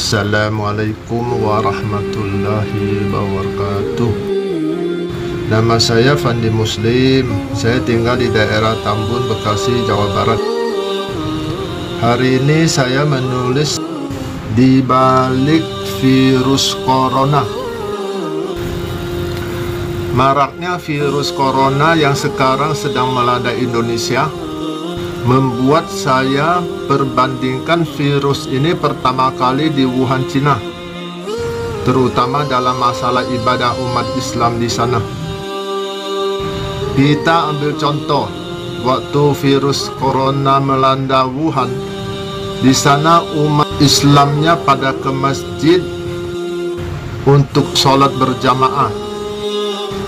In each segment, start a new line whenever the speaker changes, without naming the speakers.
Assalamualaikum warahmatullahi wabarakatuh. Nama saya Fandi Muslim. Saya tinggal di daerah Tambun, Bekasi, Jawa Barat. Hari ini saya menulis di balik virus corona. Maraknya virus corona yang sekarang sedang melanda Indonesia membuat saya perbandingkan virus ini pertama kali di Wuhan, Cina, terutama dalam masalah ibadah umat Islam di sana. Kita ambil contoh waktu virus corona melanda Wuhan. Di sana umat Islamnya pada ke masjid untuk sholat berjamaah.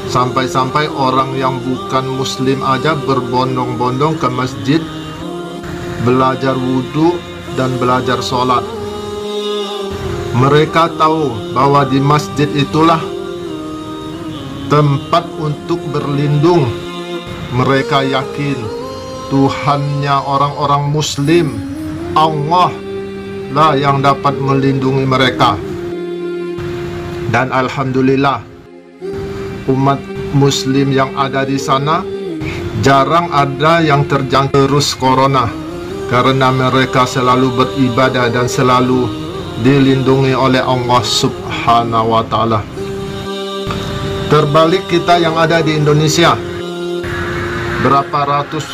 Sampai-sampai orang yang bukan muslim aja berbondong-bondong ke masjid, belajar wudhu dan belajar sholat. Mereka tahu bahwa di masjid itulah tempat untuk berlindung. Mereka yakin Tuhannya orang-orang muslim, Allah lah yang dapat melindungi mereka. Dan alhamdulillah, umat muslim yang ada di sana jarang ada yang terjangkit virus corona, karena mereka selalu beribadah dan selalu dilindungi oleh Allah Subhanahu wa Ta'ala. Terbalik kita yang ada di Indonesia, berapa ratus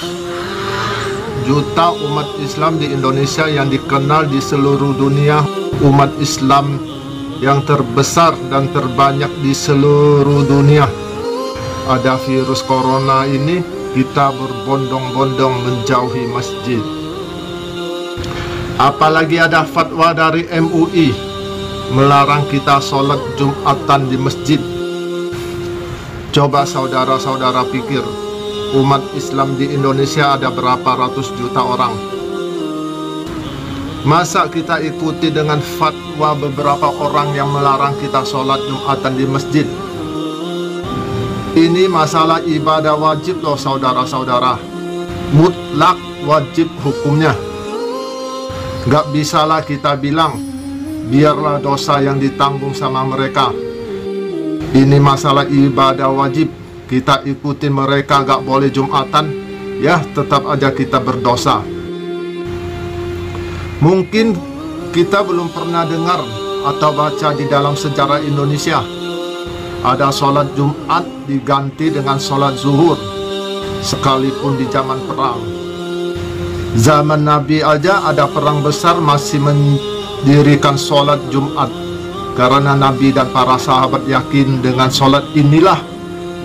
juta umat Islam di Indonesia yang dikenal di seluruh dunia, umat Islam yang terbesar dan terbanyak di seluruh dunia. Ada virus corona ini, kita berbondong-bondong menjauhi masjid. Apalagi ada fatwa dari MUI melarang kita sholat Jumatan di masjid. Coba saudara-saudara pikir, umat Islam di Indonesia ada berapa ratus juta orang. Masa kita ikuti dengan fatwa beberapa orang yang melarang kita sholat Jumatan di masjid? Ini masalah ibadah wajib loh saudara-saudara, mutlak wajib hukumnya. Gak bisalah kita bilang biarlah dosa yang ditanggung sama mereka. Ini masalah ibadah wajib, kita ikutin mereka gak boleh Jumatan, ya tetap aja kita berdosa. Mungkin kita belum pernah dengar atau baca di dalam sejarah Indonesia ada sholat Jumat diganti dengan sholat zuhur, sekalipun di zaman perang. Zaman Nabi aja ada perang besar masih mendirikan sholat Jumat, karena Nabi dan para sahabat yakin dengan sholat inilah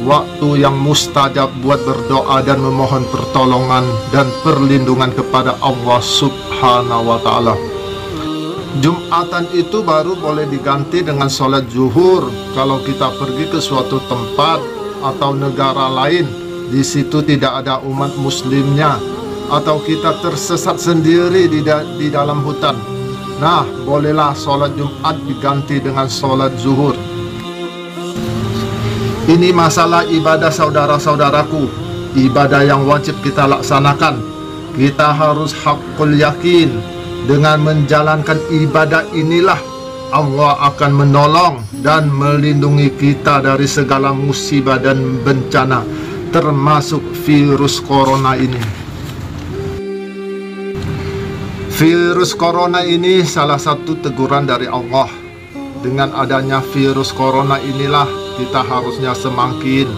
waktu yang mustajab buat berdoa dan memohon pertolongan dan perlindungan kepada Allah Subhanahu wa Ta'ala. Jumatan itu baru boleh diganti dengan sholat zuhur kalau kita pergi ke suatu tempat atau negara lain, di situ tidak ada umat muslimnya, atau kita tersesat sendiri di dalam hutan. Nah, bolehlah sholat Jumat diganti dengan sholat zuhur. Ini masalah ibadah saudara-saudaraku, ibadah yang wajib kita laksanakan. Kita harus hakul yakin, dengan menjalankan ibadah inilah Allah akan menolong dan melindungi kita dari segala musibah dan bencana, termasuk virus corona ini. Virus corona ini salah satu teguran dari Allah. Dengan adanya virus corona inilah kita harusnya semakin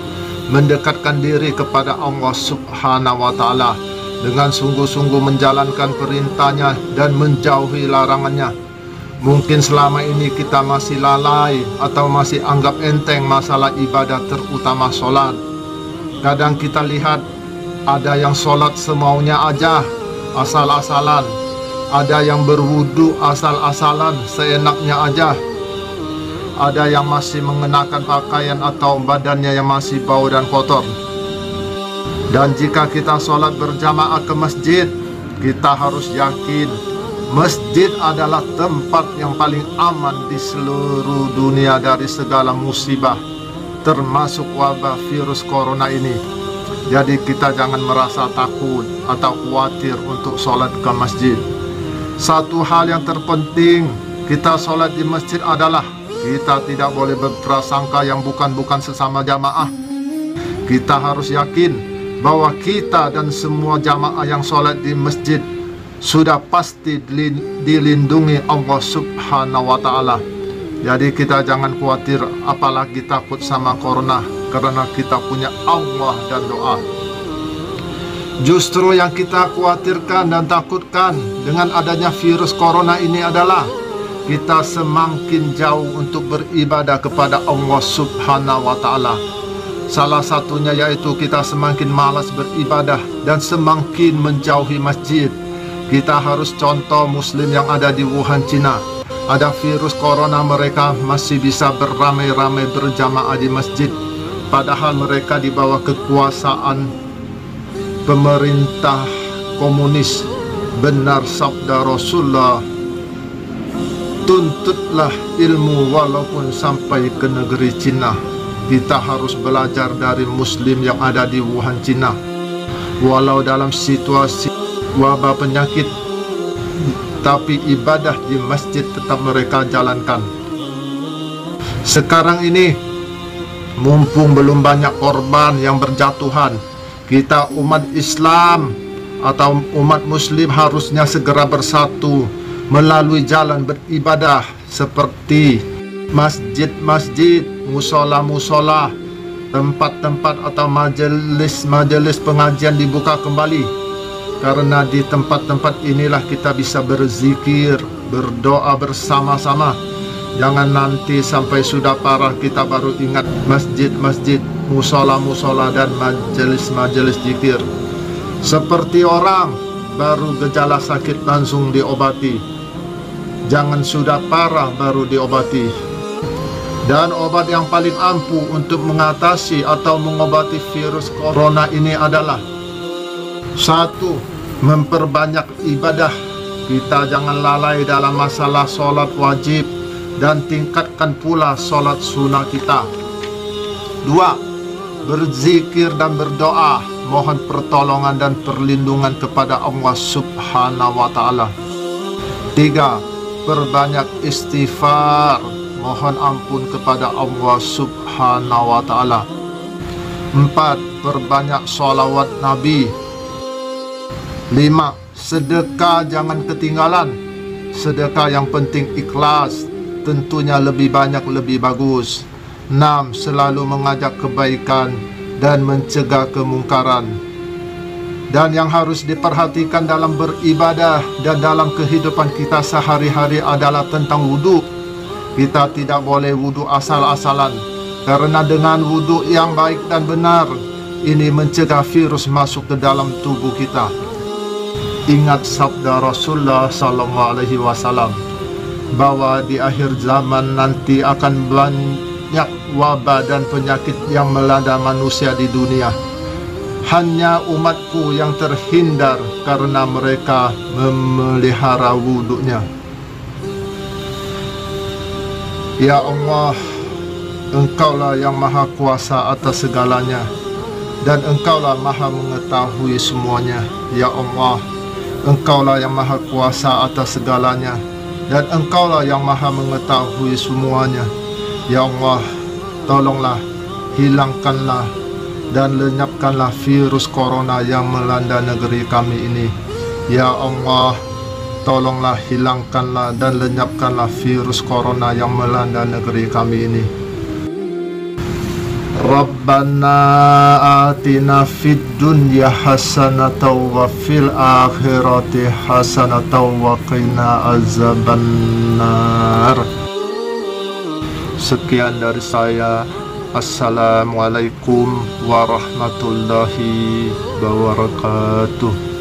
mendekatkan diri kepada Allah Subhanahu wa Ta'ala dengan sungguh-sungguh menjalankan perintahnya dan menjauhi larangannya. Mungkin selama ini kita masih lalai atau masih anggap enteng masalah ibadah, terutama sholat. Kadang kita lihat ada yang sholat semaunya aja, asal-asalan. Ada yang berwudu asal-asalan, seenaknya aja. Ada yang masih mengenakan pakaian atau badannya yang masih bau dan kotor. Dan jika kita sholat berjamaah ke masjid, kita harus yakin masjid adalah tempat yang paling aman di seluruh dunia dari segala musibah, termasuk wabah virus corona ini. Jadi kita jangan merasa takut atau khawatir untuk sholat ke masjid. Satu hal yang terpenting, kita solat di masjid adalah kita tidak boleh berprasangka yang bukan-bukan sesama jamaah. Kita harus yakin bahwa kita dan semua jamaah yang solat di masjid sudah pasti dilindungi Allah Subhanahu wa Ta'ala. Jadi kita jangan khawatir, apalagi takut sama corona, karena kita punya Allah dan doa. Justru yang kita khawatirkan dan takutkan dengan adanya virus corona ini adalah kita semakin jauh untuk beribadah kepada Allah Subhanahu wa Ta'ala. Salah satunya yaitu kita semakin malas beribadah dan semakin menjauhi masjid. Kita harus contoh Muslim yang ada di Wuhan, Cina. Ada virus corona, mereka masih bisa beramai-ramai berjamaah di masjid, padahal mereka di bawah kekuasaan pemerintah komunis. Benar sabda Rasulullah, tuntutlah ilmu walaupun sampai ke negeri Cina. Kita harus belajar dari Muslim yang ada di Wuhan, Cina. Walau dalam situasi wabah penyakit, tapi ibadah di masjid tetap mereka jalankan. Sekarang ini, mumpung belum banyak korban yang berjatuhan, kita umat Islam atau umat Muslim harusnya segera bersatu melalui jalan beribadah seperti masjid-masjid, musola-musola, tempat-tempat atau majelis-majelis pengajian dibuka kembali. Karena di tempat-tempat inilah kita bisa berzikir, berdoa bersama-sama. Jangan nanti sampai sudah parah kita baru ingat masjid-masjid, musola-musola dan majelis-majelis zikir. Seperti orang baru gejala sakit langsung diobati. Jangan sudah parah baru diobati. Dan obat yang paling ampuh untuk mengatasi atau mengobati virus corona ini adalah: 1. Memperbanyak ibadah. Kita jangan lalai dalam masalah solat wajib dan tingkatkan pula solat sunnah kita. 2. Berzikir dan berdoa, mohon pertolongan dan perlindungan kepada Allah Subhanahu wa Ta'ala. 3. Perbanyak istighfar, mohon ampun kepada Allah Subhanahu wa Ta'ala. 4. Perbanyak sholawat Nabi. 5. Sedekah jangan ketinggalan. Sedekah yang penting ikhlas, tentunya lebih banyak lebih bagus. 6. Selalu mengajak kebaikan dan mencegah kemungkaran. Dan yang harus diperhatikan dalam beribadah dan dalam kehidupan kita sehari-hari adalah tentang wudhu. Kita tidak boleh wudhu asal-asalan, karena dengan wudhu yang baik dan benar, ini mencegah virus masuk ke dalam tubuh kita. Ingat sabda Rasulullah SAW bahwa di akhir zaman nanti akan banyak wabah dan penyakit yang melanda manusia di dunia. Hanya umatku yang terhindar karena mereka memelihara wudhunya. Ya Allah, Engkaulah yang maha kuasa atas segalanya, dan Engkaulah maha mengetahui semuanya. Ya Allah, Engkaulah yang maha kuasa atas segalanya, dan Engkaulah yang maha mengetahui semuanya. Ya Allah, tolonglah, hilangkanlah dan lenyapkanlah virus corona yang melanda negeri kami ini. Ya Allah, tolonglah, hilangkanlah dan lenyapkanlah virus corona yang melanda negeri kami ini. Rabbana atina fid dunya hasanatan wa fil akhirati hasanatan wa qina azabannar. Sekian dari saya. Assalamualaikum warahmatullahi wabarakatuh.